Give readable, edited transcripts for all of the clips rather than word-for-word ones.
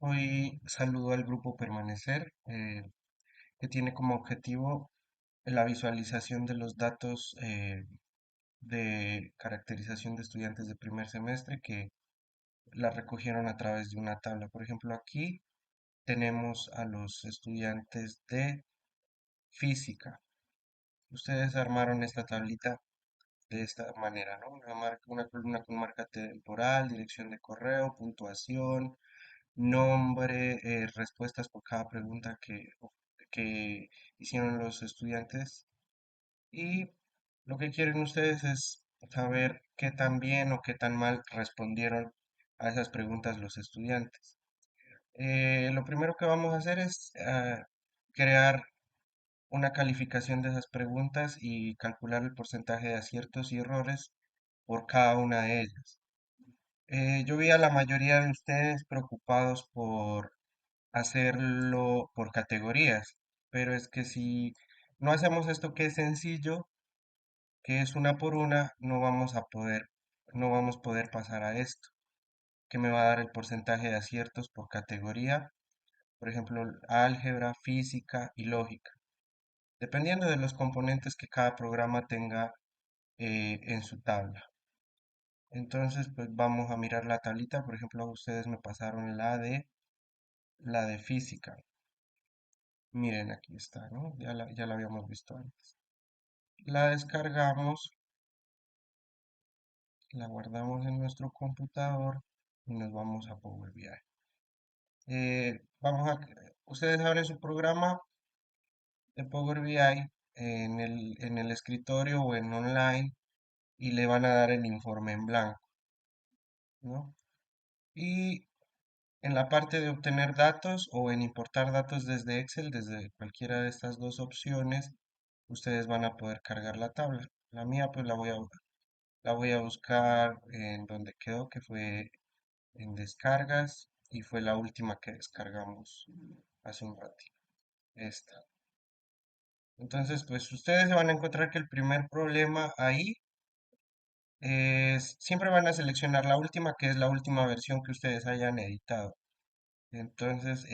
Hoy saludo al grupo Permanecer, que tiene como objetivo la visualización de los datos de caracterización de estudiantes de primer semestre que la recogieron a través de una tabla. Por ejemplo, aquí tenemos a los estudiantes de física. Ustedes armaron esta tablita de esta manera, ¿no? Una columna con marca temporal, dirección de correo, puntuación, nombre, respuestas por cada pregunta que hicieron los estudiantes. Y lo que quieren ustedes es saber qué tan bien o qué tan mal respondieron a esas preguntas los estudiantes. Lo primero que vamos a hacer es crear una calificación de esas preguntas y calcular el porcentaje de aciertos y errores por cada una de ellas. Yo vi a la mayoría de ustedes preocupados por hacerlo por categorías, pero es que si no hacemos esto que es sencillo, que es una por una, no vamos a poder pasar a esto, que me va a dar el porcentaje de aciertos por categoría, por ejemplo, álgebra, física y lógica, dependiendo de los componentes que cada programa tenga en su tabla. Entonces, pues vamos a mirar la tablita, por ejemplo, ustedes me pasaron la de física. Miren, aquí está, ¿no? Ya la habíamos visto antes. La descargamos, la guardamos en nuestro computador y nos vamos a Power BI. Ustedes abren su programa de Power BI en el escritorio o en online y le van a dar el informe en blanco, ¿no? Y en la parte de obtener datos o en importar datos desde Excel, desde cualquiera de estas dos opciones, ustedes van a poder cargar la tabla. La mía pues la voy a buscar en donde quedó, que fue en descargas y fue la última que descargamos hace un ratito. Esta. Entonces, pues ustedes van a encontrar que el primer problema ahí es, siempre van a seleccionar la última, que es la última versión que ustedes hayan editado. Entonces,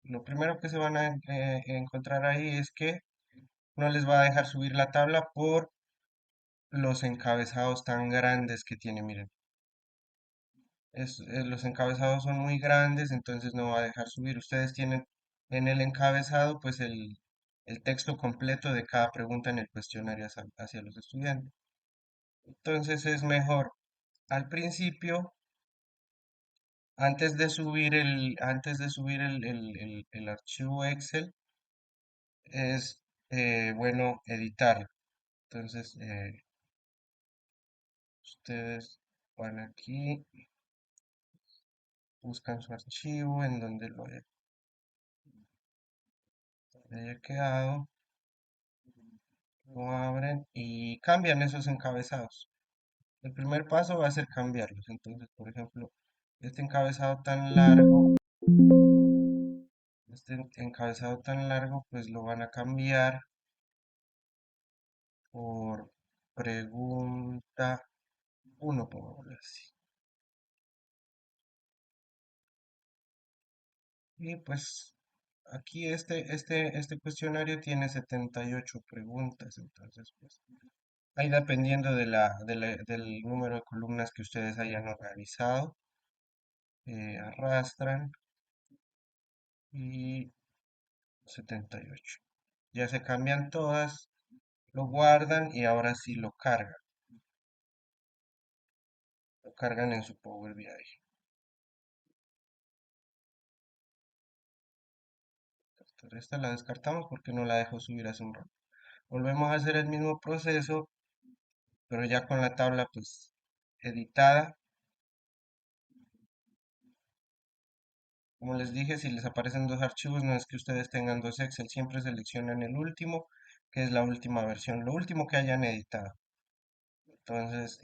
lo primero que se van a encontrar ahí es que no les va a dejar subir la tabla por los encabezados tan grandes que tiene. Miren, los encabezados son muy grandes, entonces no va a dejar subir. Ustedes tienen en el encabezado pues el texto completo de cada pregunta en el cuestionario hacia los estudiantes. Entonces es mejor al principio, antes de subir el archivo Excel, es bueno editarlo. Entonces ustedes van aquí, buscan su archivo en donde lo haya quedado, lo abren y cambian esos encabezados. El primer paso va a ser cambiarlos. Entonces, por ejemplo, este encabezado tan largo, pues lo van a cambiar por pregunta uno, pongámoslo así. Y pues aquí este cuestionario tiene 78 preguntas, entonces pues ahí dependiendo del número de columnas que ustedes hayan organizado, arrastran y 78. Ya se cambian todas, lo guardan y ahora sí lo cargan en su Power BI. Entonces esta la descartamos porque no la dejó subir hace un rato. Volvemos a hacer el mismo proceso, pero ya con la tabla pues editada. Como les dije, si les aparecen dos archivos, no es que ustedes tengan dos Excel, siempre seleccionan el último, que es la última versión, lo último que hayan editado. Entonces,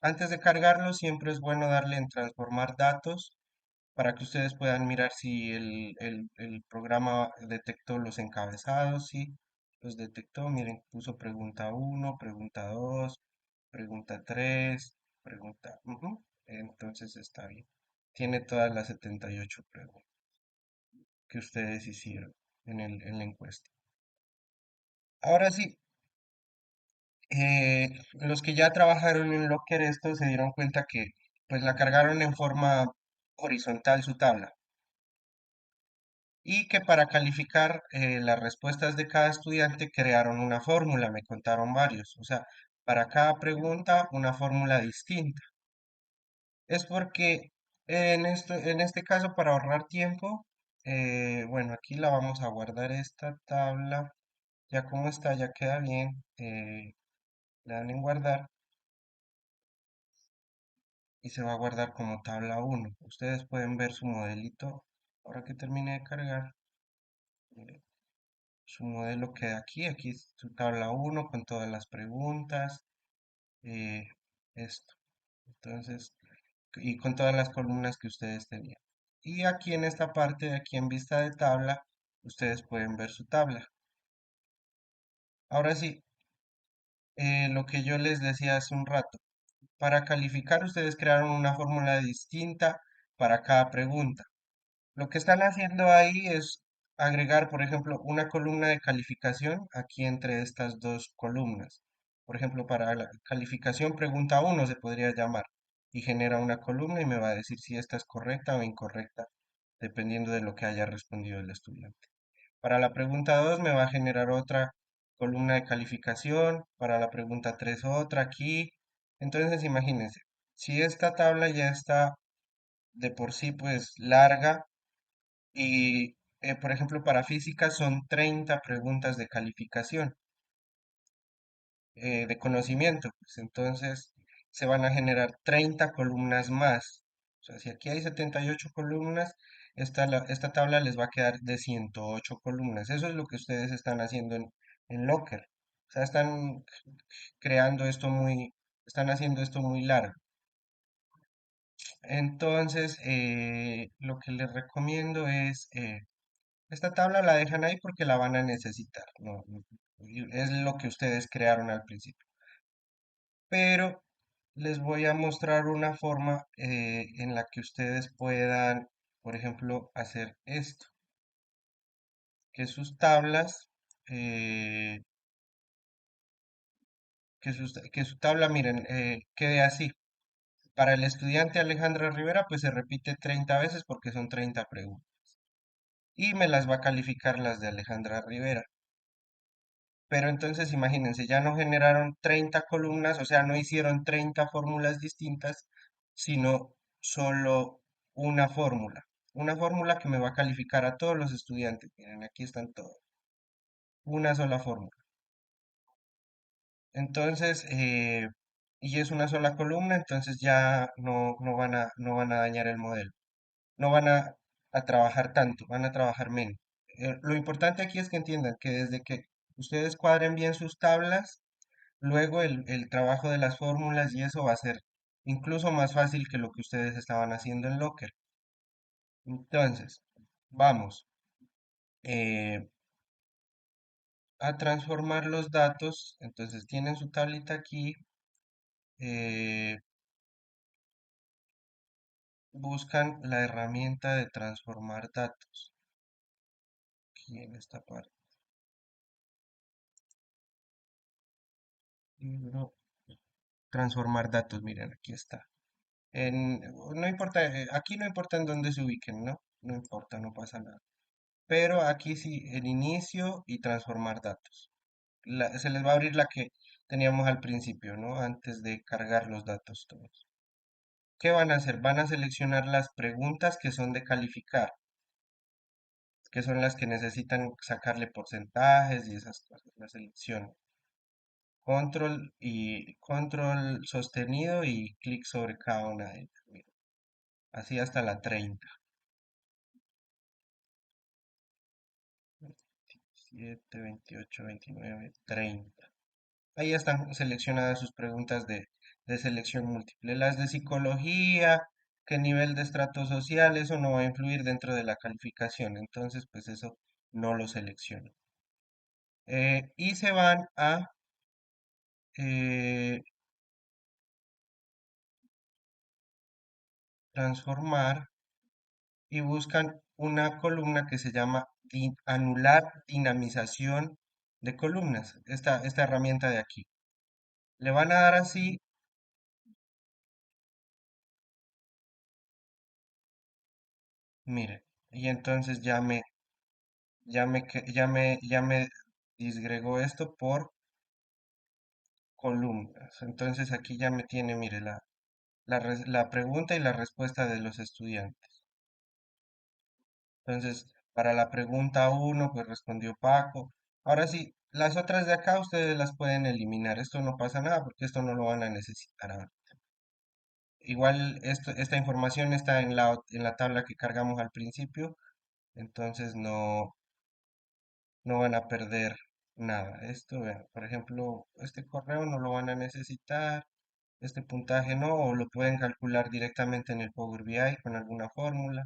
antes de cargarlo, siempre es bueno darle en transformar datos para que ustedes puedan mirar si el programa detectó los encabezados, si los detectó. Miren, puso pregunta uno, pregunta 2, pregunta 3, pregunta... ujú, entonces está bien. tiene todas las 78 preguntas que ustedes hicieron en la encuesta. Ahora sí, los que ya trabajaron en Locker esto se dieron cuenta que pues la cargaron en forma horizontal su tabla y que para calificar las respuestas de cada estudiante crearon una fórmula, me contaron varios, o sea, para cada pregunta una fórmula distinta. Es porque en este caso, para ahorrar tiempo, bueno, aquí la vamos a guardar esta tabla, ya como está, ya queda bien, le dan en guardar y se va a guardar como tabla uno. Ustedes pueden ver su modelito, ahora que termine de cargar, mire, su modelo queda aquí, aquí es su tabla uno con todas las preguntas, eh, esto. Entonces, y con todas las columnas que ustedes tenían. Y aquí en esta parte de aquí en vista de tabla, ustedes pueden ver su tabla. Ahora sí, lo que yo les decía hace un rato, para calificar ustedes crearon una fórmula distinta para cada pregunta. Lo que están haciendo ahí es agregar, por ejemplo, una columna de calificación aquí entre estas dos columnas. Por ejemplo, para la calificación pregunta uno se podría llamar y genera una columna y me va a decir si esta es correcta o incorrecta, dependiendo de lo que haya respondido el estudiante. Para la pregunta 2 me va a generar otra columna de calificación, para la pregunta 3 otra aquí. Entonces, imagínense, si esta tabla ya está de por sí pues larga, y, por ejemplo, para física son 30 preguntas de calificación, de conocimiento. Pues entonces se van a generar 30 columnas más. O sea, si aquí hay 78 columnas, esta tabla les va a quedar de 108 columnas. Eso es lo que ustedes están haciendo en Locker. O sea, están creando esto están haciendo esto muy largo. Entonces, lo que les recomiendo es esta tabla la dejan ahí porque la van a necesitar, ¿no? Y es lo que ustedes crearon al principio. Pero les voy a mostrar una forma en la que ustedes puedan, por ejemplo, hacer esto, que sus tablas, eh, que su tabla, miren, quede así. Para el estudiante Alejandra Rivera, pues se repite 30 veces porque son 30 preguntas. Y me las va a calificar las de Alejandra Rivera. Pero entonces imagínense, ya no generaron 30 columnas, o sea, no hicieron 30 fórmulas distintas, sino solo una fórmula. Una fórmula que me va a calificar a todos los estudiantes. Miren, aquí están todos. Una sola fórmula. Entonces, y es una sola columna, entonces ya no van a dañar el modelo. No van a trabajar tanto, van a trabajar menos. Lo importante aquí es que entiendan que desde que ustedes cuadren bien sus tablas, luego el trabajo de las fórmulas y eso va a ser incluso más fácil que lo que ustedes estaban haciendo en Locker. Entonces, vamos eh, a transformar los datos. Entonces, tienen su tablita aquí. eh, Buscan la herramienta de transformar datos. Aquí en esta parte. Libro, transformar datos. Miren, aquí está. No importa, aquí no importa en dónde se ubiquen, ¿no? No importa, no pasa nada. Pero aquí sí, el inicio y transformar datos. Se les va a abrir la que teníamos al principio, ¿no? Antes de cargar los datos todos. ¿Qué van a hacer? Van a seleccionar las preguntas que son de calificar, que son las que necesitan sacarle porcentajes y esas cosas. La selección. Control sostenido y clic sobre cada una de ellas. Mira, así hasta la 30. 7, 28, 29, 30. Ahí están seleccionadas sus preguntas de selección múltiple. Las de psicología, qué nivel de estrato social, eso no va a influir dentro de la calificación. Entonces, pues eso no lo selecciono. Y se van eh, transformar y buscan una columna que se llama anular dinamización de columnas, esta herramienta de aquí. Le van a dar así, mire, y entonces ya me disgregó esto por columnas. Entonces aquí ya me tiene, mire, la pregunta y la respuesta de los estudiantes. Entonces, para la pregunta uno pues respondió Paco. Ahora sí, las otras de acá ustedes las pueden eliminar. Esto no pasa nada porque esto no lo van a necesitar ahora. Igual esta información está en la tabla que cargamos al principio, entonces no van a perder nada. Esto, vean, por ejemplo, este correo no lo van a necesitar, este puntaje no, o lo pueden calcular directamente en el Power BI con alguna fórmula,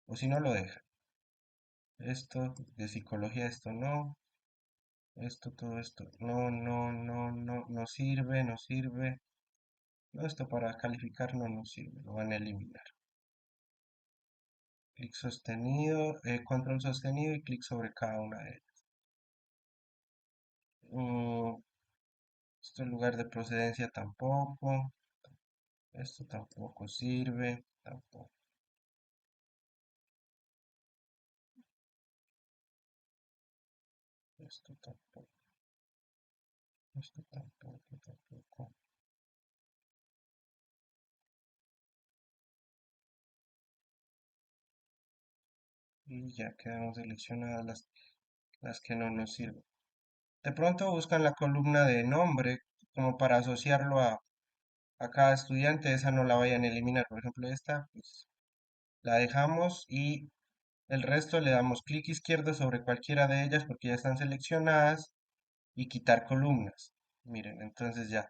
o si no lo dejan. Esto de psicología, esto no, todo esto, no sirve, no sirve. No, esto para calificar no nos sirve, lo van a eliminar. Clic sostenido, control sostenido y clic sobre cada una de ellas. Esto en lugar de procedencia tampoco. Esto tampoco sirve. Tampoco. Esto tampoco. Esto tampoco, tampoco. Y ya quedaron seleccionadas las que no nos sirven. De pronto buscan la columna de nombre como para asociarlo a cada estudiante. Esa no la vayan a eliminar. Por ejemplo, esta, pues la dejamos y el resto le damos clic izquierdo sobre cualquiera de ellas porque ya están seleccionadas y quitar columnas. Miren, entonces ya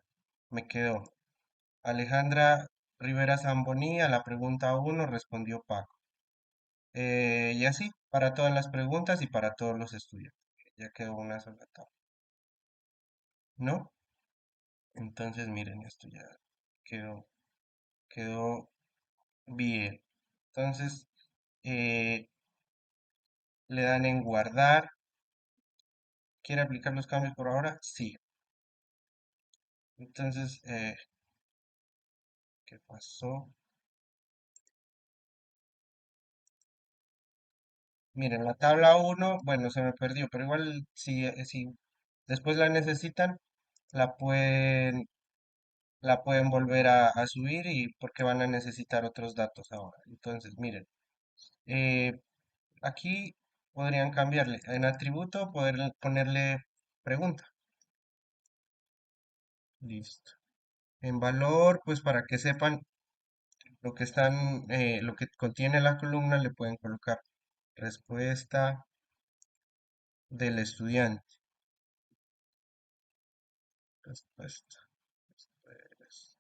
me quedó Alejandra Rivera Zamboní. A la pregunta uno respondió Paco. Y así, para todas las preguntas y para todos los estudiantes. Ya quedó una sola tabla, ¿no? Entonces, miren, esto ya quedó, quedó bien. Entonces, eh, le dan en guardar. ¿Quiere aplicar los cambios por ahora? Sí. Entonces, ¿qué pasó? Miren, la tabla uno, bueno, se me perdió, pero igual si después la necesitan, la pueden, la pueden volver a subir y porque van a necesitar otros datos ahora. Entonces, miren, eh, aquí podrían cambiarle. En atributo, poder ponerle pregunta. Listo. En valor, pues para que sepan lo que contiene la columna, le pueden colocar respuesta del estudiante. Respuesta. Pues,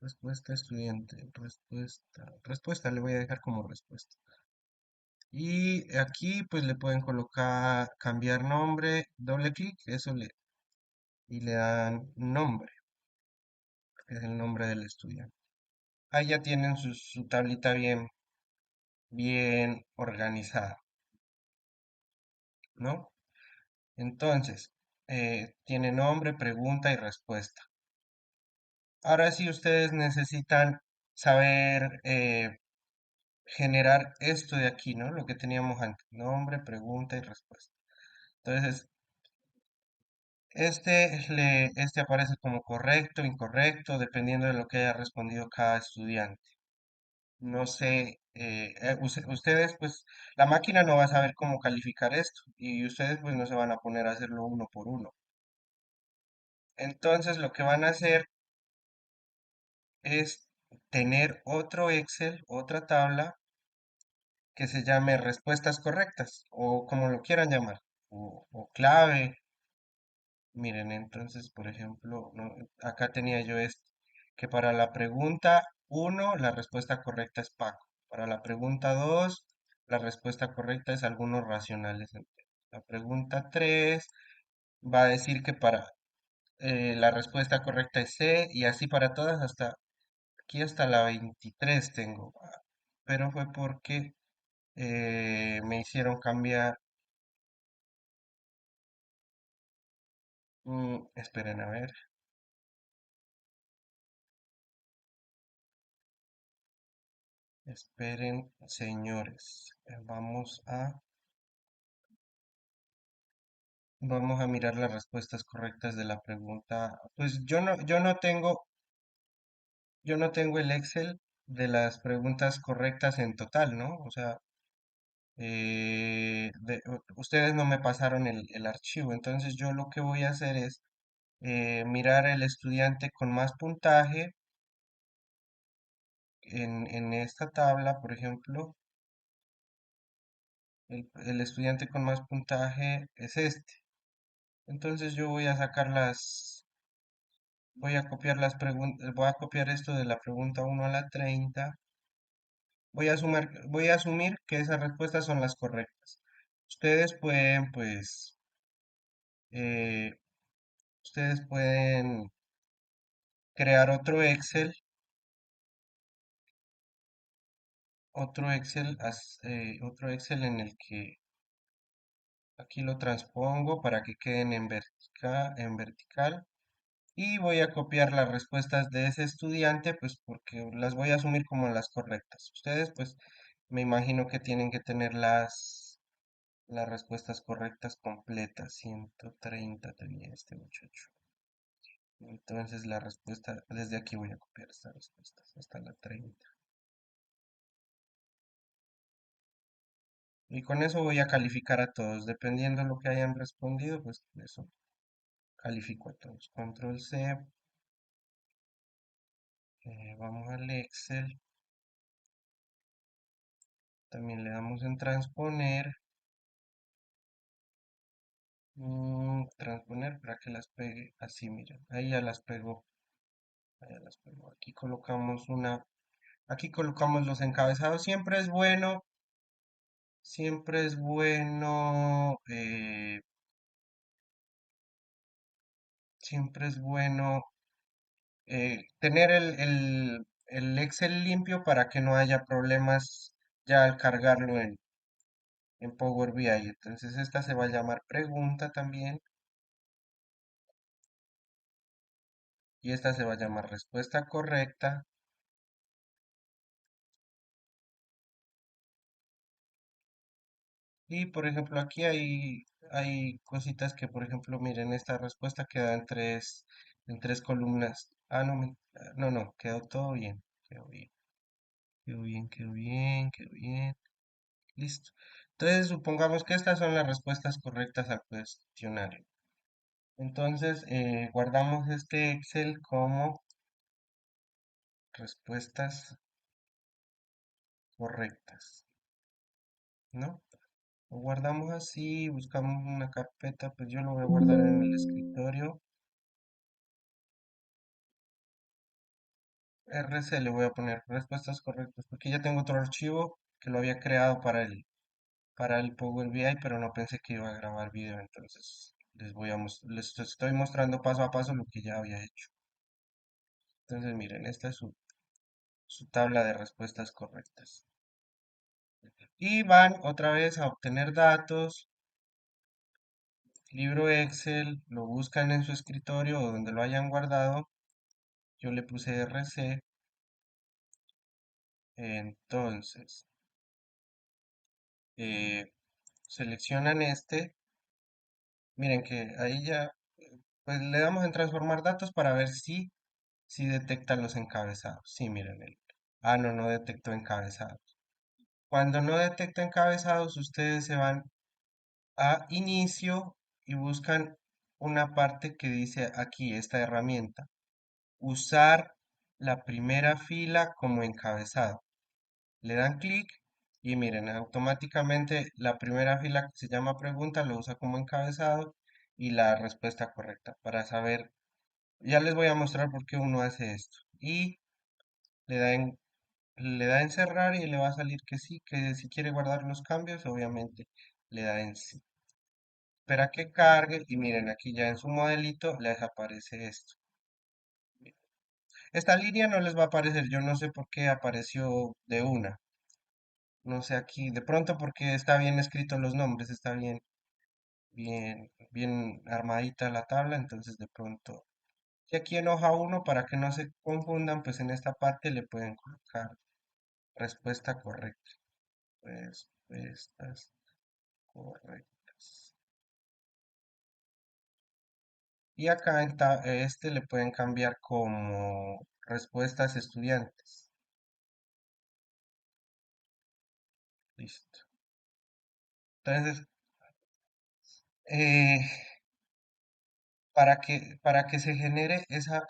respuesta estudiante. Respuesta le voy a dejar como respuesta. Y aquí pues le pueden colocar cambiar nombre, doble clic, y le dan nombre, que es el nombre del estudiante. Ahí ya tienen su tablita bien organizada, ¿no? Entonces, tiene nombre, pregunta y respuesta. Ahora sí ustedes necesitan saber generar esto de aquí, ¿no? Lo que teníamos antes, nombre, pregunta y respuesta. Entonces, este aparece como correcto, incorrecto, dependiendo de lo que haya respondido cada estudiante. No sé, ustedes, pues, la máquina no va a saber cómo calificar esto y ustedes, pues, no se van a poner a hacerlo uno por uno. Entonces, lo que van a hacer es tener otro Excel, otra tabla que se llame respuestas correctas o como lo quieran llamar, o clave. Miren, entonces, por ejemplo, acá tenía yo esto, que para la pregunta uno la respuesta correcta es Paco. Para la pregunta 2 la respuesta correcta es algunos racionales enteros. La pregunta 3 va a decir que para la respuesta correcta es C y así para todas hasta aquí hasta la 23 tengo, pero fue porque me hicieron cambiar. Esperen a ver, esperen, señores. Vamos a mirar las respuestas correctas de la pregunta. Pues yo no tengo el Excel de las preguntas correctas en total, ¿no? O sea, ustedes no me pasaron el archivo, entonces yo lo que voy a hacer es mirar el estudiante con más puntaje en esta tabla, por ejemplo, el estudiante con más puntaje es este. Entonces yo voy a copiar esto de la pregunta 1 a la 30. Voy a asumir que esas respuestas son las correctas. Ustedes pueden, pues, eh, ustedes pueden crear otro Excel en el que aquí lo transpongo para que queden en vertical y voy a copiar las respuestas de ese estudiante, pues porque las voy a asumir como las correctas. Ustedes, pues, me imagino que tienen que tener las respuestas correctas completas. 130 tenía este muchacho. Entonces la respuesta, desde aquí voy a copiar estas respuestas hasta la 30. Y con eso voy a calificar a todos. Dependiendo de lo que hayan respondido, pues eso califico a todos. Control C. Vamos al Excel. También le damos en transponer. Transponer para que las pegue así, miren. Ahí ya las pegó. Ahí ya las pegó. Aquí colocamos los encabezados. Siempre es bueno tener el Excel limpio para que no haya problemas ya al cargarlo en Power BI. Entonces esta se va a llamar pregunta también y esta se va a llamar respuesta correcta. Y por ejemplo aquí hay cositas que, por ejemplo, miren, esta respuesta queda en tres columnas. No, no, quedó todo bien. Quedó bien, quedó bien, quedó bien, quedó bien. Listo. Entonces, supongamos que estas son las respuestas correctas al cuestionario. Entonces, guardamos este Excel como respuestas correctas, ¿no? Lo guardamos así, buscamos una carpeta, pues yo lo voy a guardar en el escritorio. RC le voy a poner respuestas correctas, porque ya tengo otro archivo que lo había creado para el Power BI, pero no pensé que iba a grabar video, entonces les estoy mostrando paso a paso lo que ya había hecho. Entonces, miren, esta es su tabla de respuestas correctas. Y van otra vez a obtener datos, libro Excel, lo buscan en su escritorio o donde lo hayan guardado. Yo le puse RC, entonces eh, seleccionan este. Miren que ahí ya, pues le damos en transformar datos para ver si detecta los encabezados. Sí, miren. No, no detectó encabezados. Cuando no detecta encabezados, ustedes se van a inicio y buscan una parte que dice aquí, esta herramienta, usar la primera fila como encabezado. Le dan clic y miren, automáticamente la primera fila que se llama pregunta lo usa como encabezado y la respuesta correcta para saber. Ya les voy a mostrar por qué uno hace esto. Y le da en, le da en cerrar y le va a salir que sí, que si quiere guardar los cambios, obviamente le da en sí. Espera que cargue y miren, aquí ya en su modelito les aparece esto. Esta línea no les va a aparecer, yo no sé por qué apareció de una. No sé aquí, de pronto porque está bien escrito los nombres, está bien armadita la tabla, entonces de pronto. Y aquí en hoja uno para que no se confundan, pues en esta parte le pueden colocar respuesta correcta. Respuestas correctas. Y acá en este le pueden cambiar como respuestas estudiantes. Listo. Entonces, eh, para que se genere esa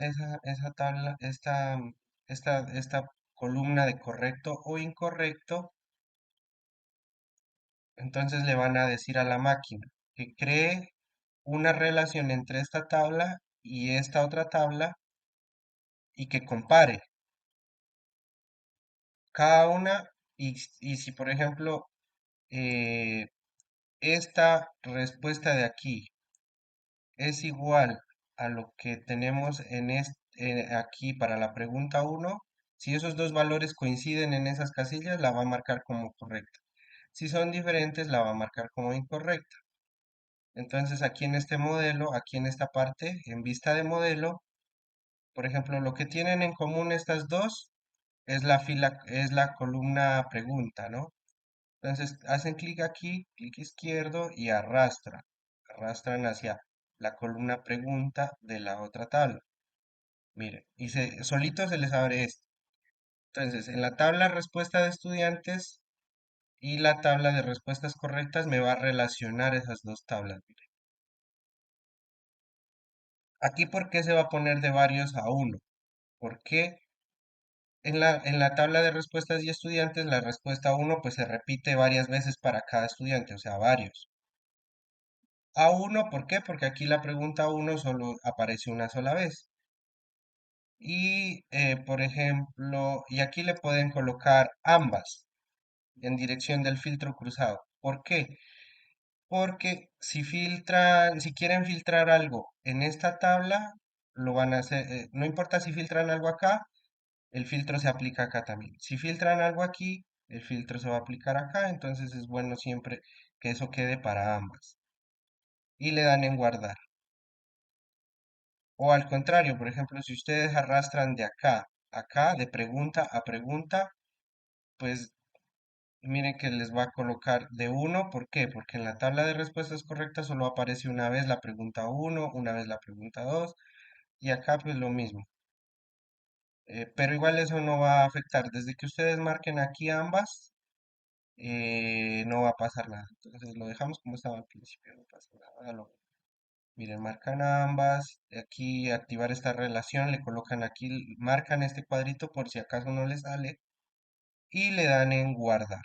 tabla, esta columna de correcto o incorrecto, entonces le van a decir a la máquina que cree una relación entre esta tabla y esta otra tabla y que compare cada una y si por ejemplo eh, esta respuesta de aquí es igual a lo que tenemos aquí para la pregunta uno. Si esos dos valores coinciden en esas casillas, la va a marcar como correcta. Si son diferentes, la va a marcar como incorrecta. Entonces aquí en este modelo, aquí en esta parte, en vista de modelo, por ejemplo, lo que tienen en común estas dos es la columna pregunta, ¿no? Entonces hacen clic aquí, clic izquierdo y arrastran hacia la columna pregunta de la otra tabla. Miren, y solito se les abre esto. Entonces, en la tabla respuesta de estudiantes y la tabla de respuestas correctas me va a relacionar esas dos tablas. Miren. Aquí, ¿por qué se va a poner de varios a uno? Porque en la tabla de respuestas y estudiantes, la respuesta uno pues se repite varias veces para cada estudiante, o sea, varios. A uno, ¿por qué? Porque aquí la pregunta uno solo aparece una sola vez. Y, por ejemplo, y aquí le pueden colocar ambas en dirección del filtro cruzado. ¿Por qué? Porque si quieren filtrar algo en esta tabla, lo van a hacer, no importa si filtran algo acá, el filtro se aplica acá también. Si filtran algo aquí, el filtro se va a aplicar acá, entonces es bueno siempre que eso quede para ambas. Y le dan en guardar. O al contrario, por ejemplo, si ustedes arrastran de acá, de pregunta a pregunta, pues miren que les va a colocar de uno. ¿Por qué? Porque en la tabla de respuestas correctas solo aparece una vez la pregunta uno, una vez la pregunta 2, y acá pues lo mismo. Pero igual eso no va a afectar. Desde que ustedes marquen aquí ambas, no va a pasar nada. Entonces lo dejamos como estaba al principio, no pasa nada. Miren, marcan ambas, aquí activar esta relación, le colocan aquí, marcan este cuadrito por si acaso no les sale y le dan en guardar.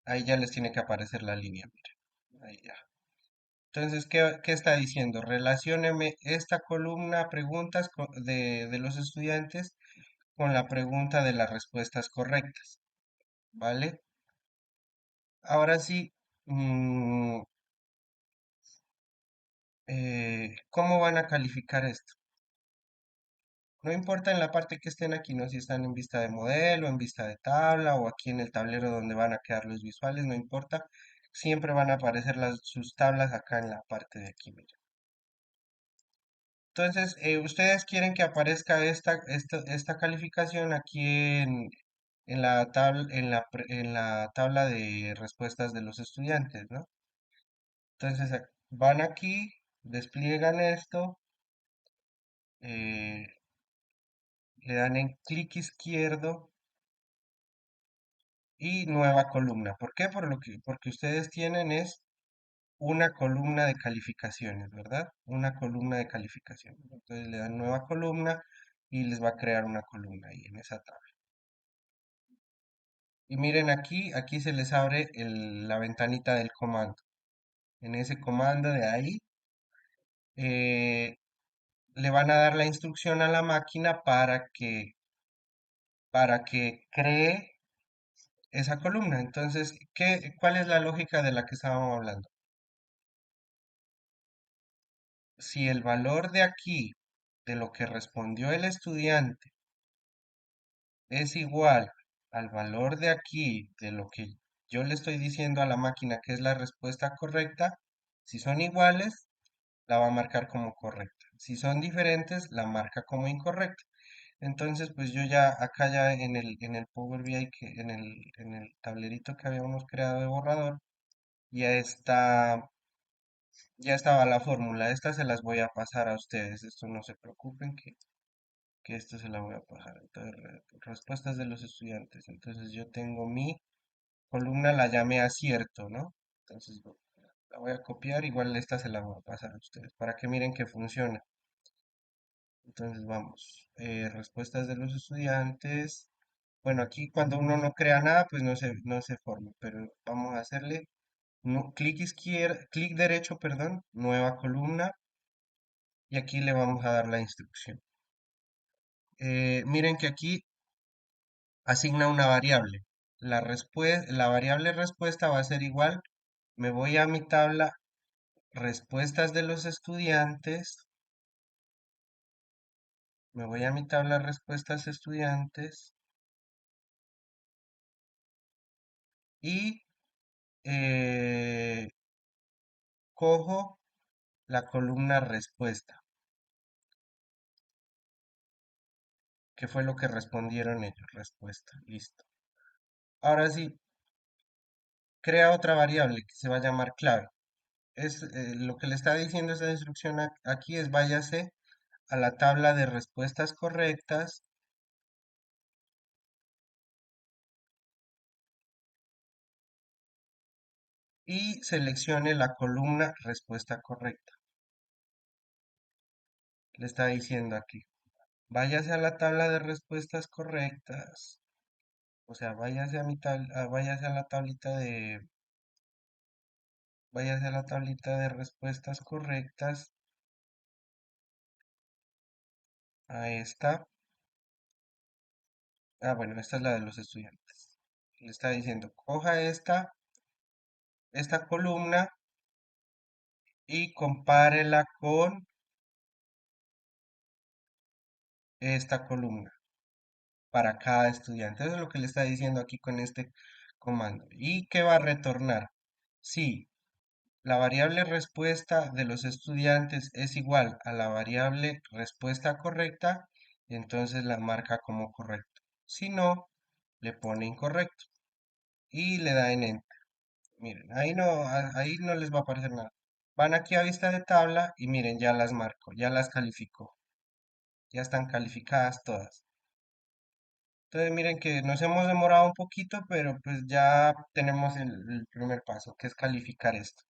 Ahí ya les tiene que aparecer la línea, miren, ahí ya. Entonces, ¿qué está diciendo? Relacióneme esta columna preguntas de los estudiantes con la pregunta de las respuestas correctas, ¿vale? Ahora sí, ¿cómo van a calificar esto? No importa en la parte que estén aquí, ¿no? Si están en vista de modelo, en vista de tabla o aquí en el tablero donde van a quedar los visuales, no importa. Siempre van a aparecer sus tablas acá en la parte de aquí, miren. Entonces, ustedes quieren que aparezca esta calificación aquí en la tabla de respuestas de los estudiantes, ¿no? Entonces, van aquí, despliegan esto, eh, le dan en clic izquierdo y nueva columna. ¿Por qué? Porque ustedes tienen es una columna de calificaciones, ¿verdad? Una columna de calificaciones. Entonces le dan nueva columna y les va a crear una columna ahí en esa tabla. Y miren aquí se les abre la ventanita del comando. En ese comando de ahí eh, le van a dar la instrucción a la máquina para que cree esa columna. Entonces, ¿cuál es la lógica de la que estábamos hablando? Si el valor de aquí de lo que respondió el estudiante es igual al valor de aquí, de lo que yo le estoy diciendo a la máquina que es la respuesta correcta, si son iguales, la va a marcar como correcta. Si son diferentes, la marca como incorrecta. Entonces, pues yo ya acá ya en el Power BI, en el tablerito que habíamos creado de borrador, ya está, ya estaba la fórmula. Esta se las voy a pasar a ustedes. Esto no se preocupen que esto se la voy a pasar. Entonces, respuestas de los estudiantes. Entonces yo tengo mi columna, la llamé acierto, ¿no? Entonces la voy a copiar, igual esta se la voy a pasar a ustedes para que miren que funciona. Entonces vamos, respuestas de los estudiantes. Bueno, aquí cuando uno no crea nada, pues no se forma, pero vamos a hacerle clic izquierdo, clic derecho, perdón, nueva columna, y aquí le vamos a dar la instrucción. Miren que aquí asigna una variable. La variable respuesta va a ser igual. Me voy a mi tabla respuestas de los estudiantes. Me voy a mi tabla respuestas estudiantes y eh, cojo la columna respuesta, que fue lo que respondieron ellos. Respuesta. Listo. Ahora sí, crea otra variable que se va a llamar clave. Lo que le está diciendo esta instrucción aquí es váyase a la tabla de respuestas correctas y seleccione la columna respuesta correcta. Le está diciendo aquí, váyase a la tabla de respuestas correctas. O sea, váyase a la tablita de respuestas correctas, a esta. Ah, bueno, esta es la de los estudiantes. Le está diciendo, coja esta columna y compárela con esta columna para cada estudiante. Eso es lo que le está diciendo aquí con este comando. ¿Y qué va a retornar? Si la variable respuesta de los estudiantes es igual a la variable respuesta correcta, entonces la marca como correcto. Si no, le pone incorrecto y le da en enter. Miren, ahí no les va a aparecer nada. Van aquí a vista de tabla y miren, ya las marco, ya las calificó. Ya están calificadas todas. Entonces miren que nos hemos demorado un poquito, pero pues ya tenemos el primer paso, que es calificar esto,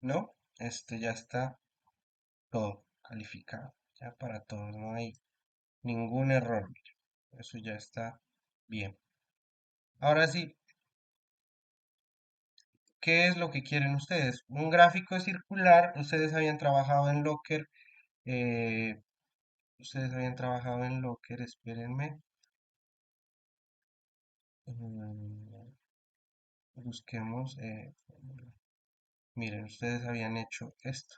¿no? Esto ya está todo calificado, ya para todos, no hay ningún error, miren. Eso ya está bien. Ahora sí, ¿qué es lo que quieren ustedes? Un gráfico circular, ustedes habían trabajado en Locker, eh, espérenme. mm, Busquemos, miren, ustedes habían hecho esto.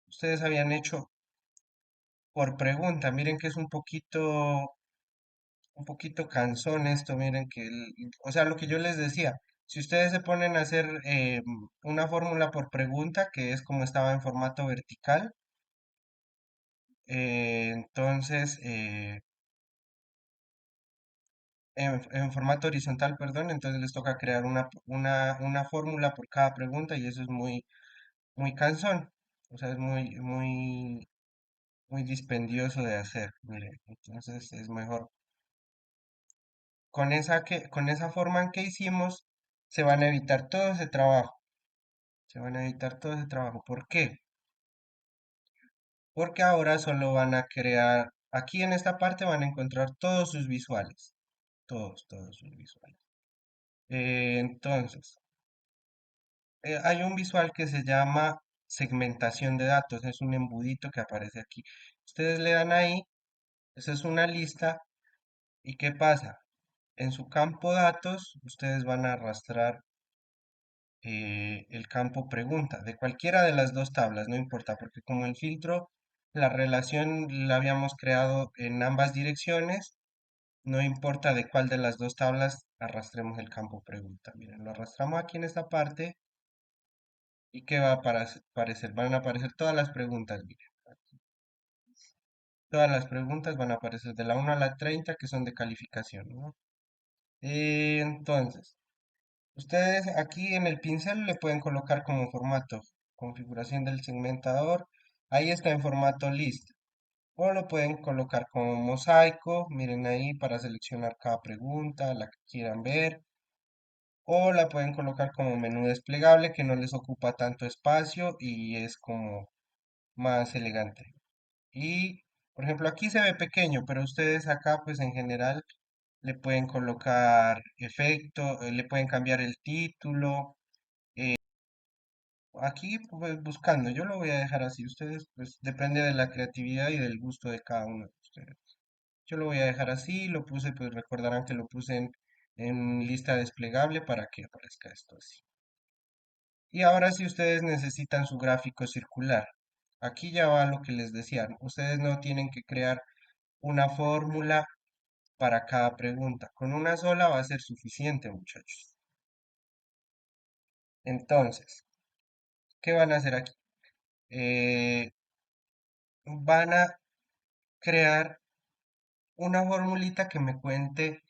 Ustedes habían hecho por pregunta, miren que es un poquito cansón esto, miren que, o sea, lo que yo les decía, si ustedes se ponen a hacer una fórmula por pregunta, que es como estaba en formato vertical, entonces, en formato horizontal, perdón, entonces les toca crear una fórmula por cada pregunta y eso es muy, muy cansón, o sea, es muy, muy, muy dispendioso de hacer, miren, entonces es mejor. Con esa forma en que hicimos, se van a evitar todo ese trabajo. Se van a evitar todo ese trabajo. ¿Por qué? Porque ahora solo van a crear, aquí en esta parte van a encontrar todos sus visuales. Todos sus visuales. Entonces, hay un visual que se llama segmentación de datos. Es un embudito que aparece aquí. Ustedes le dan ahí, esa es una lista. ¿Y qué pasa? En su campo datos, ustedes van a arrastrar el campo pregunta, de cualquiera de las dos tablas, no importa, porque como el filtro, la relación la habíamos creado en ambas direcciones, no importa de cuál de las dos tablas arrastremos el campo pregunta. Miren, lo arrastramos aquí en esta parte y ¿qué va a aparecer? Van a aparecer todas las preguntas, miren. Todas las preguntas van a aparecer de la 1 a la 30 que son de calificación, ¿no? Entonces, ustedes aquí en el pincel le pueden colocar como formato configuración del segmentador. Ahí está en formato list. O lo pueden colocar como mosaico. Miren ahí para seleccionar cada pregunta, la que quieran ver. O la pueden colocar como menú desplegable que no les ocupa tanto espacio y es como más elegante. Y, por ejemplo, aquí se ve pequeño, pero ustedes acá, pues en general, le pueden colocar efecto, le pueden cambiar el título. Aquí, pues buscando, yo lo voy a dejar así. Ustedes, pues depende de la creatividad y del gusto de cada uno de ustedes. Yo lo voy a dejar así, lo puse, pues recordarán que lo puse en lista desplegable para que aparezca esto así. Y ahora si ustedes necesitan su gráfico circular, aquí ya va lo que les decía. Ustedes no tienen que crear una fórmula para cada pregunta. Con una sola va a ser suficiente, muchachos. Entonces, ¿qué van a hacer aquí? Eh, Van a crear una formulita que me cuente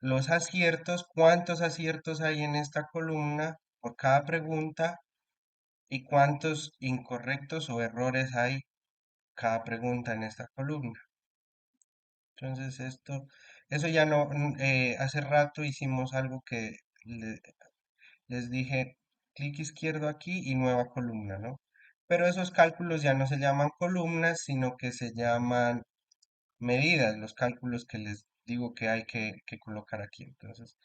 los aciertos, cuántos aciertos hay en esta columna por cada pregunta y cuántos incorrectos o errores hay cada pregunta en esta columna. Entonces eso ya no, hace rato hicimos algo que les dije, clic izquierdo aquí y nueva columna, ¿no? Pero esos cálculos ya no se llaman columnas, sino que se llaman medidas, los cálculos que les digo que hay que colocar aquí. Entonces,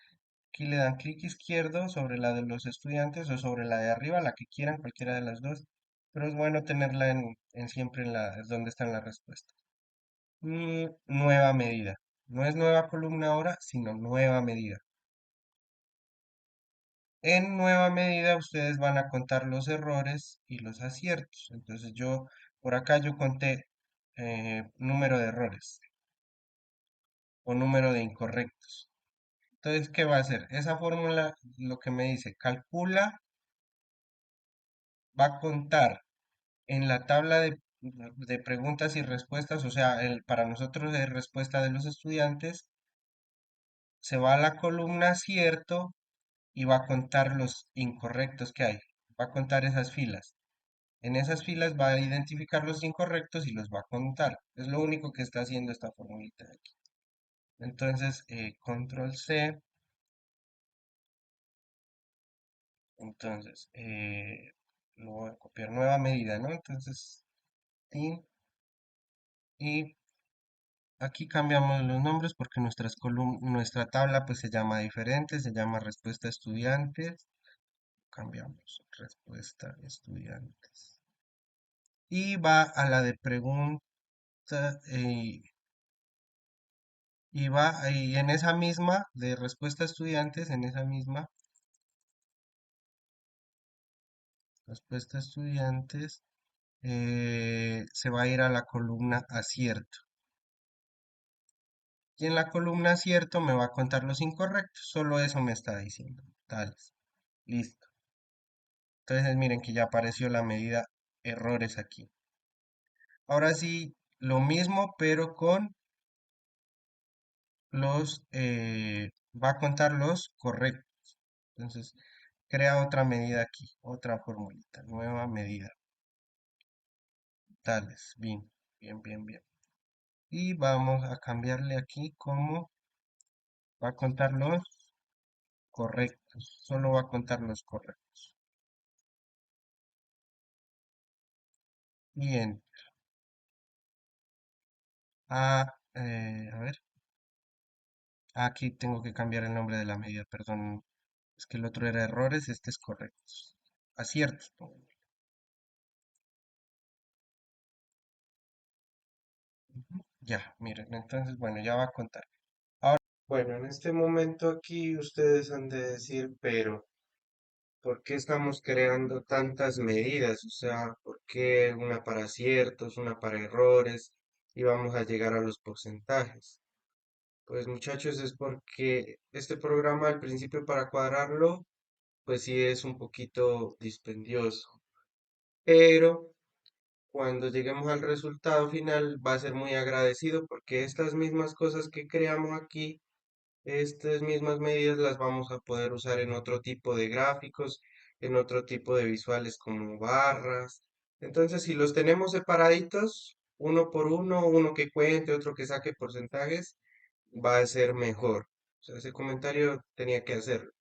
aquí le dan clic izquierdo sobre la de los estudiantes o sobre la de arriba, la que quieran, cualquiera de las dos. Pero es bueno tenerla en siempre en donde están las respuestas. Nueva medida. No es nueva columna ahora, sino nueva medida. En nueva medida ustedes van a contar los errores y los aciertos. Entonces por acá yo conté número de errores o número de incorrectos. Entonces, ¿qué va a hacer? Esa fórmula lo que me dice, calcula, va a contar en la tabla de preguntas y respuestas, o sea, para nosotros es respuesta de los estudiantes, se va a la columna acierto y va a contar los incorrectos que hay. Va a contar esas filas. En esas filas va a identificar los incorrectos y los va a contar. Es lo único que está haciendo esta formulita de aquí. Entonces, control C. Entonces, lo voy a copiar nueva medida, ¿no? Entonces, sí, y aquí cambiamos los nombres porque nuestra tabla pues se llama diferente, se llama respuesta estudiantes. Cambiamos respuesta estudiantes. Y va a la de pregunta y en esa misma de respuesta a estudiantes, en esa misma respuesta a estudiantes, se va a ir a la columna acierto. Y en la columna acierto me va a contar los incorrectos. Solo eso me está diciendo. Tales. Listo. Entonces miren que ya apareció la medida errores aquí. Ahora sí, lo mismo, pero con va a contar los correctos. Entonces, crea otra medida aquí, otra formulita, nueva medida. Tales, bien, bien, bien, bien. Y vamos a cambiarle aquí como va a contar los correctos. Solo va a contar los correctos. Bien. A ver. Aquí tengo que cambiar el nombre de la medida, perdón. Es que el otro era errores, este es correcto. Aciertos. Ujú. Ya, miren, entonces, bueno, ya va a contar. Bueno, en este momento aquí ustedes han de decir, pero ¿por qué estamos creando tantas medidas? O sea, ¿por qué una para aciertos, una para errores y vamos a llegar a los porcentajes? Pues muchachos, es porque este programa al principio para cuadrarlo, pues sí es un poquito dispendioso, pero cuando lleguemos al resultado final va a ser muy agradecido porque estas mismas cosas que creamos aquí, estas mismas medidas las vamos a poder usar en otro tipo de gráficos, en otro tipo de visuales como barras. Entonces, si los tenemos separaditos, uno por uno, uno que cuente, otro que saque porcentajes, va a ser mejor. O sea, ese comentario tenía que hacerlo.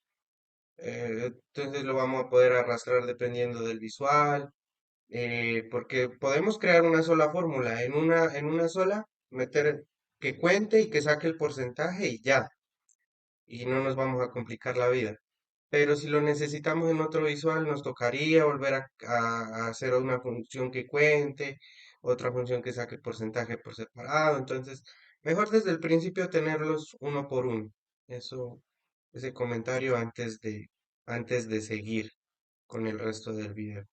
Entonces lo vamos a poder arrastrar dependiendo del visual, porque podemos crear una sola fórmula, en una sola, meter que cuente y que saque el porcentaje y ya, y no nos vamos a complicar la vida. Pero si lo necesitamos en otro visual, nos tocaría volver a hacer una función que cuente, otra función que saque el porcentaje por separado. Entonces, mejor desde el principio tenerlos uno por uno. Eso, ese comentario antes de seguir con el resto del video.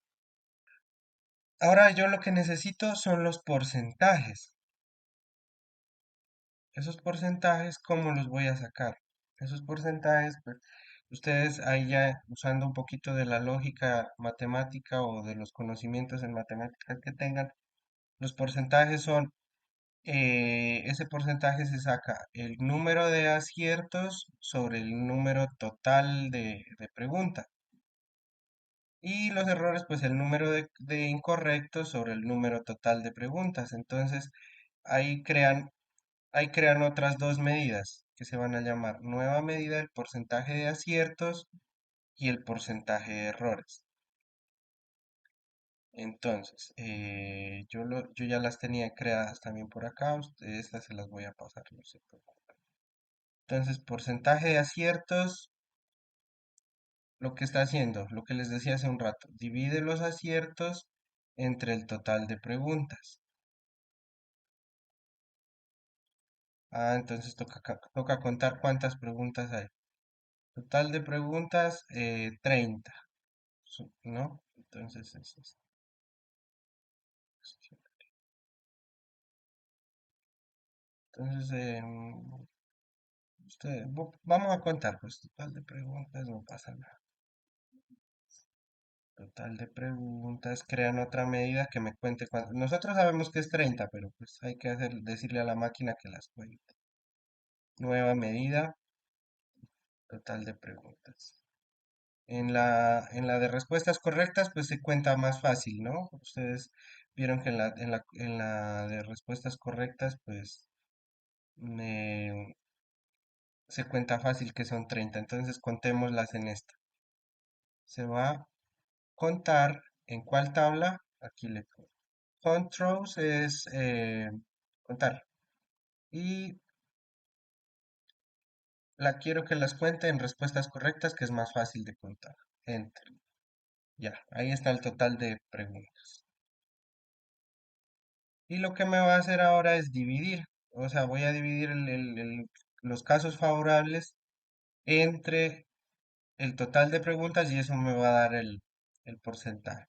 Ahora yo lo que necesito son los porcentajes. Esos porcentajes, ¿cómo los voy a sacar? Esos porcentajes, pues ustedes ahí ya usando un poquito de la lógica matemática o de los conocimientos en matemáticas que tengan, los porcentajes son, ese porcentaje se saca el número de aciertos sobre el número total de preguntas. Y los errores, pues el número de incorrectos sobre el número total de preguntas. Entonces, ahí crean otras dos medidas que se van a llamar nueva medida del porcentaje de aciertos y el porcentaje de errores. Entonces, yo ya las tenía creadas también por acá, ustedes estas se las voy a pasar, no se preocupen. Entonces, porcentaje de aciertos, lo que está haciendo, lo que les decía hace un rato, divide los aciertos entre el total de preguntas. Ah, entonces toca contar cuántas preguntas hay. Total de preguntas, 30, ¿no? Entonces, entonces vamos a contar, pues total de preguntas, no pasa nada. Total de preguntas, crean otra medida que me cuente cuántas. Nosotros sabemos que es 30, pero pues hay que decirle a la máquina que las cuente. Nueva medida, total de preguntas. En la de respuestas correctas, pues se cuenta más fácil, ¿no? Ustedes vieron que en la de respuestas correctas, pues se cuenta fácil que son 30. Entonces contémoslas en esta. Se va a contar en cuál tabla. Aquí le pongo. Controls es contar. Y la quiero que las cuente en respuestas correctas, que es más fácil de contar. Enter. Ya, ahí está el total de preguntas. Y lo que me va a hacer ahora es dividir. O sea, voy a dividir los casos favorables entre el total de preguntas y eso me va a dar el porcentaje.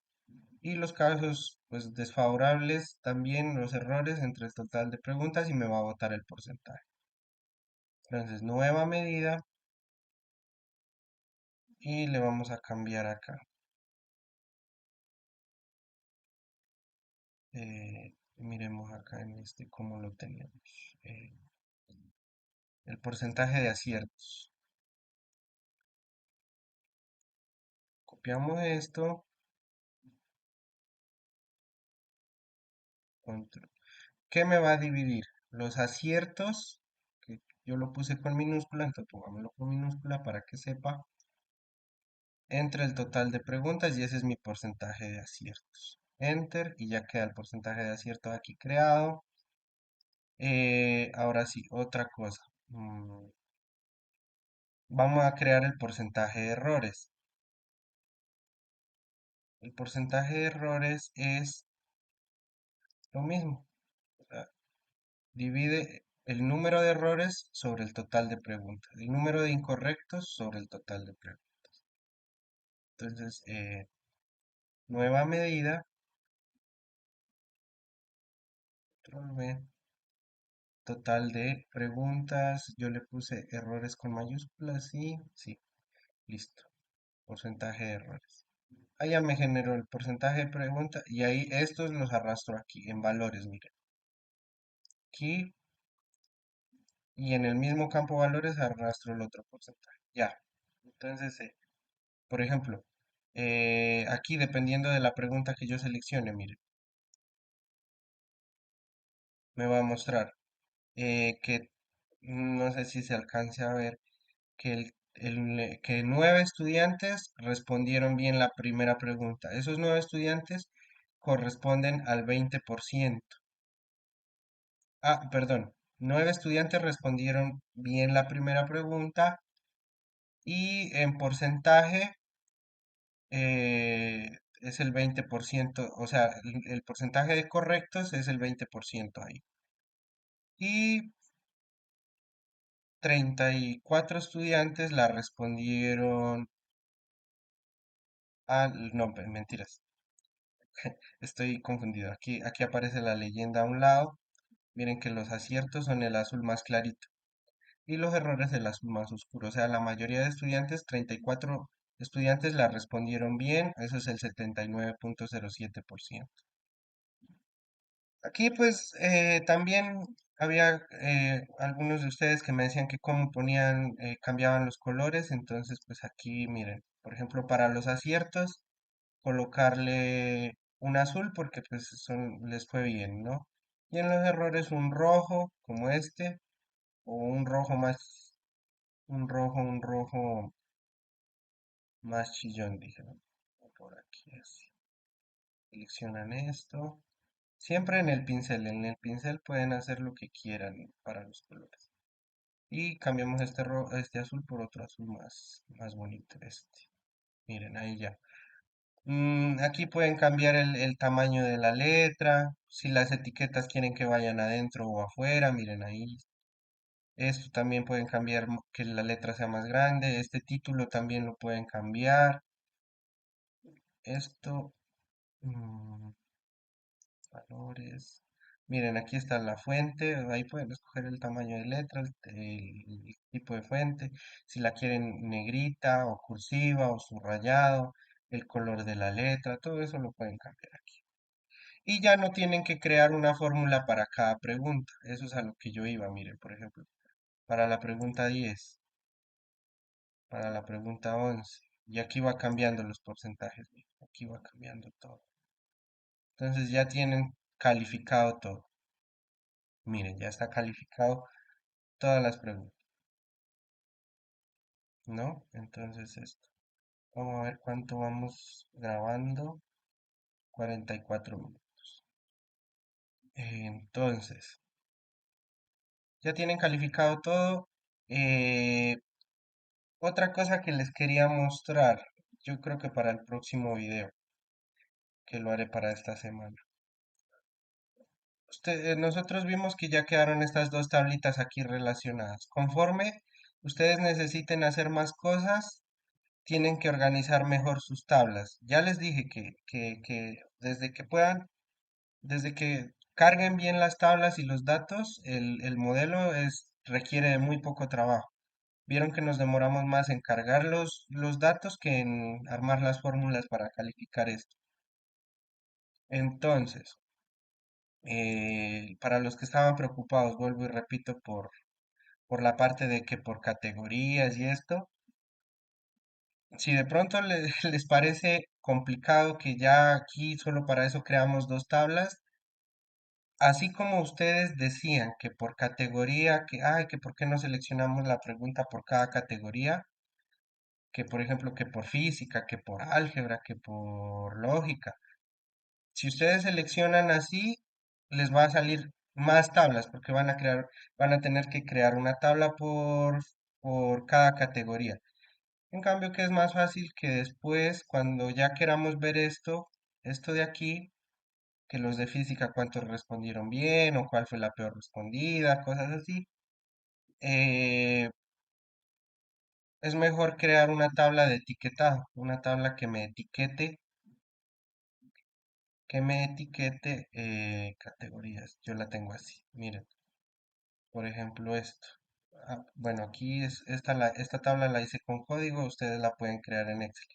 Y los casos pues desfavorables también, los errores entre el total de preguntas y me va a botar el porcentaje. Entonces, nueva medida y le vamos a cambiar acá. Miremos acá en este cómo lo tenemos. El porcentaje de aciertos. Copiamos esto. Control. ¿Qué me va a dividir? Los aciertos, que yo lo puse con minúscula, entonces pongámoslo con minúscula para que sepa, entre el total de preguntas y ese es mi porcentaje de aciertos. Enter y ya queda el porcentaje de acierto aquí creado. Ahora sí, otra cosa. Vamos a crear el porcentaje de errores. El porcentaje de errores es lo mismo. O sea, divide el número de errores sobre el total de preguntas. El número de incorrectos sobre el total de preguntas. Entonces, nueva medida, control V, total de preguntas, yo le puse errores con mayúsculas y sí, listo, porcentaje de errores. Ahí ya me generó el porcentaje de preguntas y ahí estos los arrastro aquí en valores, miren. Aquí y en el mismo campo valores arrastro el otro porcentaje. Ya. Entonces, por ejemplo, aquí dependiendo de la pregunta que yo seleccione, miren, me va a mostrar que no sé si se alcance a ver que, que 9 estudiantes respondieron bien la primera pregunta. Esos 9 estudiantes corresponden al 20%. Ah, perdón. 9 estudiantes respondieron bien la primera pregunta y en porcentaje es el 20%, o sea, el porcentaje de correctos es el 20% ahí. Y 34 estudiantes la respondieron no, mentiras, estoy confundido. Aquí aparece la leyenda a un lado. Miren que los aciertos son el azul más clarito y los errores el azul más oscuro. O sea, la mayoría de estudiantes, 34 estudiantes la respondieron bien, eso es el 79,07%. Aquí pues también había algunos de ustedes que me decían que cómo ponían, cambiaban los colores, entonces pues aquí miren, por ejemplo para los aciertos colocarle un azul porque pues les fue bien, ¿no? Y en los errores un rojo como este o un rojo más chillón, dijeron. Por aquí así. Seleccionan esto. Siempre en el pincel pueden hacer lo que quieran para los colores. Y cambiamos este azul por otro azul más bonito, este. Miren, ahí ya. Aquí pueden cambiar el tamaño de la letra, si las etiquetas quieren que vayan adentro o afuera, miren ahí. Esto también pueden cambiar que la letra sea más grande, este título también lo pueden cambiar. Esto, mm, valores. Miren, aquí está la fuente, ahí pueden escoger el tamaño de letra, el tipo de fuente, si la quieren negrita o cursiva o subrayado, el color de la letra, todo eso lo pueden cambiar aquí. Y ya no tienen que crear una fórmula para cada pregunta, eso es a lo que yo iba, miren, por ejemplo, para la pregunta 10, para la pregunta 11, y aquí va cambiando los porcentajes, miren, aquí va cambiando todo. Entonces ya tienen calificado todo. Miren, ya está calificado todas las preguntas, ¿no? Entonces esto. Vamos a ver cuánto vamos grabando. 44 minutos. Entonces, ya tienen calificado todo. Eh, Otra cosa que les quería mostrar, yo creo que para el próximo video, que lo haré para esta semana. Nosotros vimos que ya quedaron estas dos tablitas aquí relacionadas. Conforme ustedes necesiten hacer más cosas, tienen que organizar mejor sus tablas. Ya les dije que desde que puedan, desde que carguen bien las tablas y los datos, el modelo requiere de muy poco trabajo. Vieron que nos demoramos más en cargar los datos que en armar las fórmulas para calificar esto. Entonces, para los que estaban preocupados, vuelvo y repito por la parte de que por categorías y esto, si de pronto les parece complicado que ya aquí solo para eso creamos dos tablas, así como ustedes decían que por categoría, que por qué no seleccionamos la pregunta por cada categoría, que por ejemplo que por física, que por álgebra, que por lógica. Si ustedes seleccionan así, les va a salir más tablas porque van a tener que crear una tabla por cada categoría. En cambio, que es más fácil que después, cuando ya queramos ver esto de aquí, que los de física cuántos respondieron bien o cuál fue la peor respondida, cosas así. eh, es mejor crear una tabla de etiquetado, una tabla que me etiquete categorías. Yo la tengo así. Miren, por ejemplo, esto. Bueno, aquí esta tabla la hice con código, ustedes la pueden crear en Excel.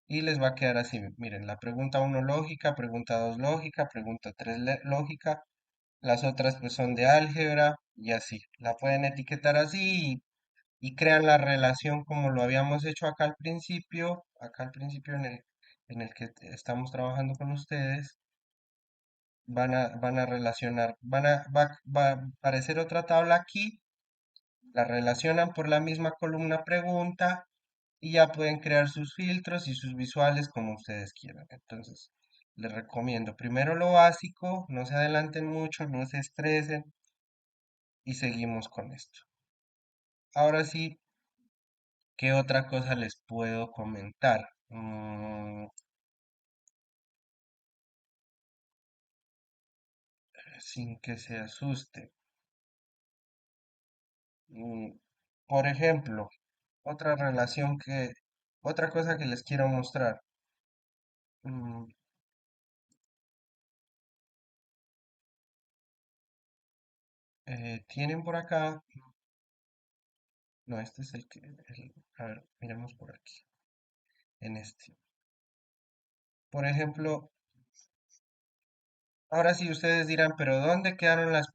Y les va a quedar así, miren, la pregunta uno lógica, pregunta 2 lógica, pregunta 3 lógica, las otras pues son de álgebra y así. La pueden etiquetar así y crean la relación como lo habíamos hecho acá al principio en el que estamos trabajando con ustedes. Van a relacionar, va a aparecer otra tabla aquí, la relacionan por la misma columna pregunta y ya pueden crear sus filtros y sus visuales como ustedes quieran. Entonces, les recomiendo primero lo básico, no se adelanten mucho, no se estresen y seguimos con esto. Ahora sí, ¿qué otra cosa les puedo comentar? Sin que se asuste. Mm, por ejemplo, otra cosa que les quiero mostrar. Mm, tienen por acá, no, este es a ver, miremos por aquí, en este. Por ejemplo, ahora sí ustedes dirán, pero ¿dónde quedaron las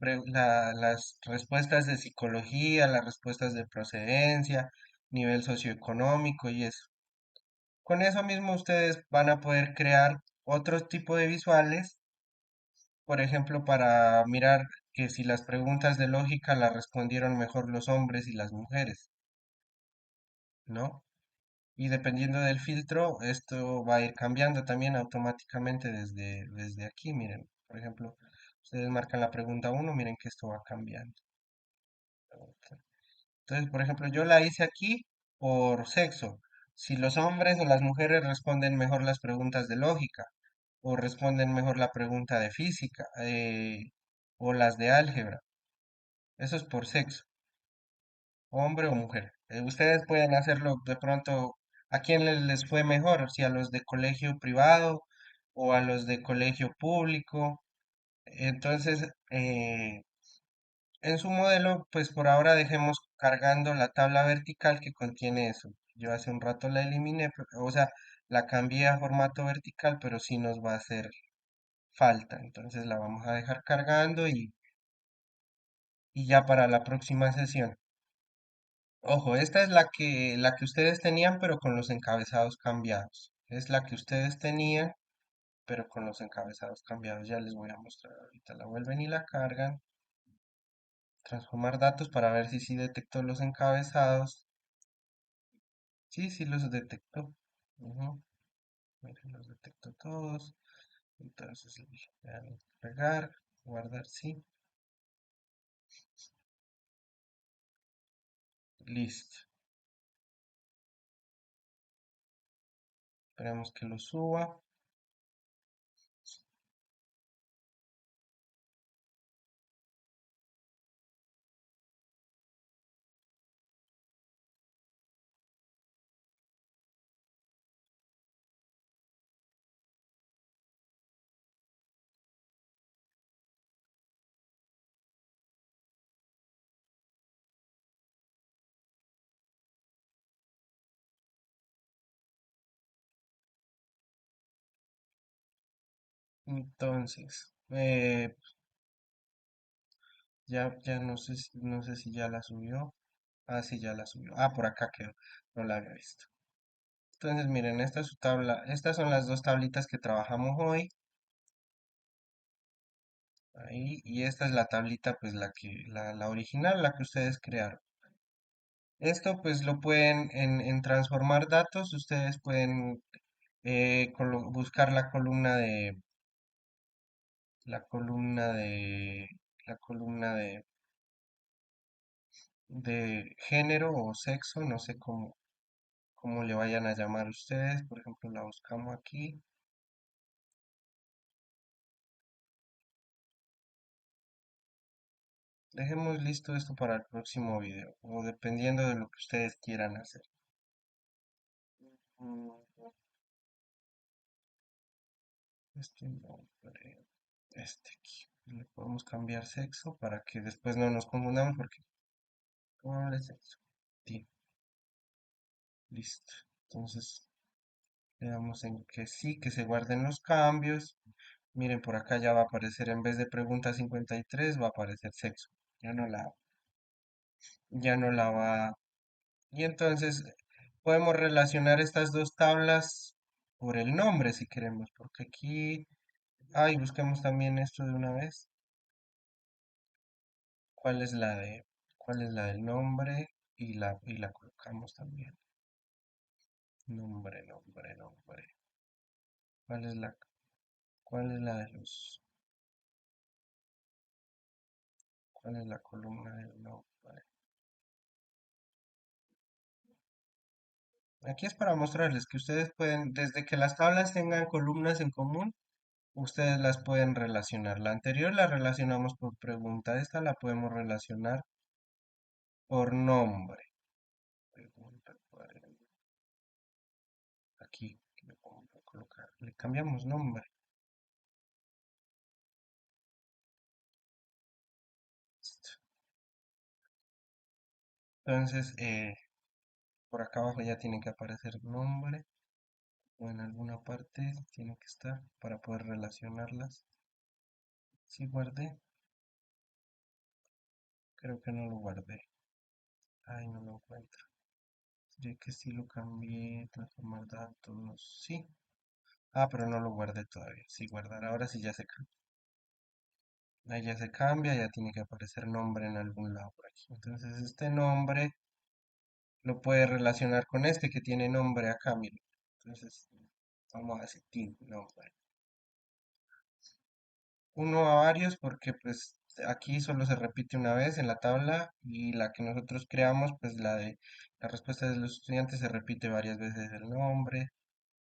respuestas de psicología, las respuestas de procedencia, nivel socioeconómico y eso? Con eso mismo ustedes van a poder crear otro tipo de visuales, por ejemplo, para mirar que si las preguntas de lógica las respondieron mejor los hombres y las mujeres, ¿no? Y dependiendo del filtro, esto va a ir cambiando también automáticamente desde aquí. Miren, por ejemplo, ustedes marcan la pregunta uno, miren que esto va cambiando. Entonces, por ejemplo, yo la hice aquí por sexo. Si los hombres o las mujeres responden mejor las preguntas de lógica, o responden mejor la pregunta de física, o las de álgebra. Eso es por sexo, hombre o mujer. Ustedes pueden hacerlo de pronto a quién les fue mejor, si a los de colegio privado o a los de colegio público. Entonces, en su modelo, pues por ahora dejemos cargando la tabla vertical que contiene eso. Yo hace un rato la eliminé, o sea, la cambié a formato vertical, pero sí nos va a hacer falta. Entonces la vamos a dejar cargando y ya para la próxima sesión. Ojo, esta es la que ustedes tenían, pero con los encabezados cambiados. Es la que ustedes tenían, pero con los encabezados cambiados. Ya les voy a mostrar ahorita. La vuelven y la cargan. Transformar datos para ver si sí detectó los encabezados. Sí, sí los detectó. Ujú, miren, los detectó todos. Entonces, le dan a pegar, guardar, sí. Listo. Esperemos que lo suba. Entonces, ya no sé si ya la subió. Ah, sí, ya la subió. Ah, por acá quedó. No la había visto. Entonces, miren, esta es su tabla. Estas son las dos tablitas que trabajamos hoy. Ahí, y esta es la tablita, pues la original, la que ustedes crearon. Esto, pues lo pueden, en transformar datos, ustedes pueden buscar la columna de, la columna de género o sexo, no sé cómo le vayan a llamar ustedes. Por ejemplo, la buscamos aquí. Dejemos listo esto para el próximo video, o dependiendo de lo que ustedes quieran hacer. Mm, Este nombre, este aquí. Le podemos cambiar sexo para que después no nos confundamos porque ¿cómo es sexo? Sí, listo. Entonces le damos en que sí, que se guarden los cambios. Miren, por acá ya va a aparecer en vez de pregunta 53 va a aparecer sexo. Ya no la, ya no la va. Y entonces podemos relacionar estas dos tablas por el nombre si queremos, porque aquí, ay, busquemos también esto de una vez. ¿Cuál es la de, cuál es la del nombre? Y la colocamos también. Nombre, nombre, nombre. ¿Cuál es la de los, cuál es la columna del nombre? Aquí es para mostrarles que ustedes pueden, desde que las tablas tengan columnas en común, ustedes las pueden relacionar. La anterior la relacionamos por pregunta, esta la podemos relacionar por nombre. Pregunta 40. Aquí le vamos a colocar, le cambiamos nombre. Listo. Entonces, por acá abajo ya tiene que aparecer nombre o en alguna parte tiene que estar para poder relacionarlas. Si guardé, creo que no lo guardé. Ay, no lo encuentro. Sería que sí lo cambié, transformar datos. Sí. Ah, pero no lo guardé todavía. Sí, guardar. Ahora sí ya se cambia. Ahí ya se cambia, ya tiene que aparecer nombre en algún lado por aquí. Entonces este nombre lo puede relacionar con este que tiene nombre acá, mire. Entonces, vamos a decir team, nombre. Uno a varios porque pues aquí solo se repite una vez en la tabla y la que nosotros creamos, pues la de la respuesta de los estudiantes se repite varias veces el nombre.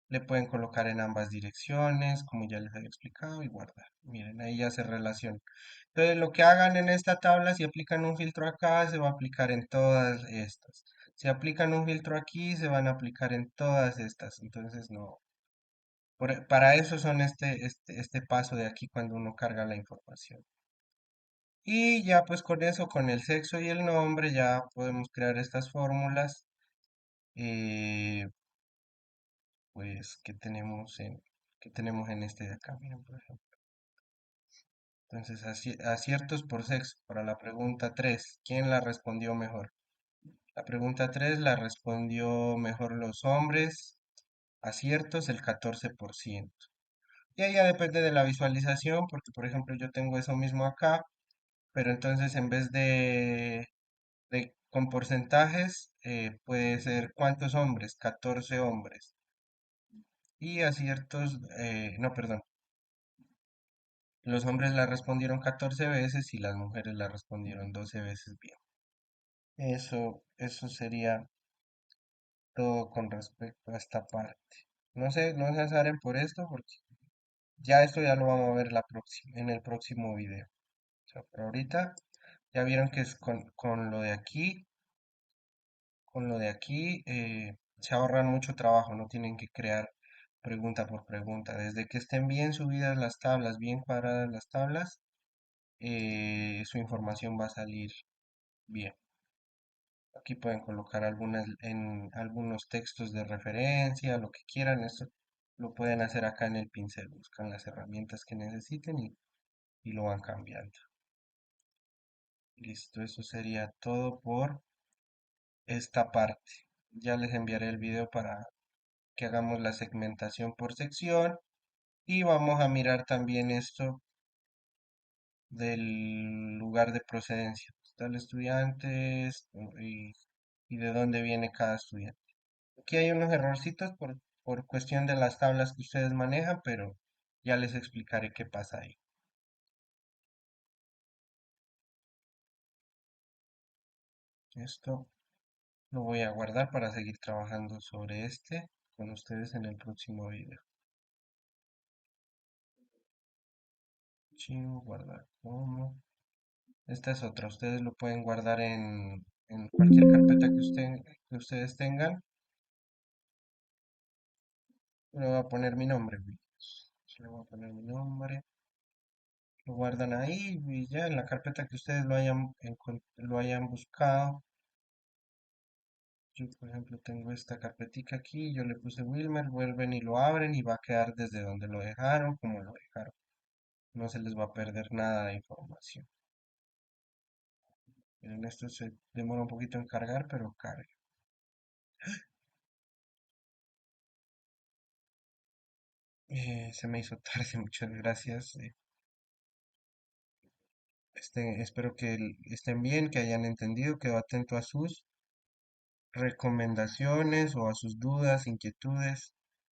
Le pueden colocar en ambas direcciones, como ya les había explicado, y guardar. Miren, ahí ya se relaciona. Entonces, lo que hagan en esta tabla, si aplican un filtro acá, se va a aplicar en todas estas. Si aplican un filtro aquí, se van a aplicar en todas estas. Entonces, no. Para eso son este paso de aquí cuando uno carga la información. Y ya pues con eso, con el sexo y el nombre, ya podemos crear estas fórmulas. eh, pues que tenemos en este de acá, miren, por ejemplo. Entonces, aciertos por sexo, para la pregunta 3, ¿quién la respondió mejor? La pregunta 3 la respondió mejor los hombres, aciertos el 14%. Y ahí ya depende de la visualización, porque por ejemplo yo tengo eso mismo acá, pero entonces en vez de con porcentajes, puede ser ¿cuántos hombres? 14 hombres. Y aciertos, no, perdón, los hombres la respondieron 14 veces y las mujeres la respondieron 12 veces bien. Eso sería todo con respecto a esta parte. No se azaren por esto porque ya esto ya lo vamos a ver en el próximo video. O sea, por ahorita ya vieron que es con lo de aquí, se ahorran mucho trabajo, no tienen que crear pregunta por pregunta. Desde que estén bien subidas las tablas, bien cuadradas las tablas, su información va a salir bien. Aquí pueden colocar algunos textos de referencia, lo que quieran. Esto lo pueden hacer acá en el pincel. Buscan las herramientas que necesiten y lo van cambiando. Listo, eso sería todo por esta parte. Ya les enviaré el video para que hagamos la segmentación por sección y vamos a mirar también esto del lugar de procedencia. Está el estudiante y de dónde viene cada estudiante. Aquí hay unos errorcitos por cuestión de las tablas que ustedes manejan, pero ya les explicaré qué pasa ahí. Esto lo voy a guardar para seguir trabajando sobre este con ustedes en el próximo video. Archivo, guardar como. Esta es otra. Ustedes lo pueden guardar en cualquier carpeta que ustedes tengan. Le voy a poner mi nombre, Williams. Le voy a poner mi nombre. Lo guardan ahí y ya en la carpeta que ustedes lo hayan buscado. Yo, por ejemplo, tengo esta carpetica aquí, yo le puse Wilmer, vuelven y lo abren y va a quedar desde donde lo dejaron, como lo dejaron. No se les va a perder nada de información. En esto se demora un poquito en cargar, pero carga. Se me hizo tarde, muchas gracias. Espero que estén bien, que hayan entendido, quedo atento a sus recomendaciones o a sus dudas, inquietudes.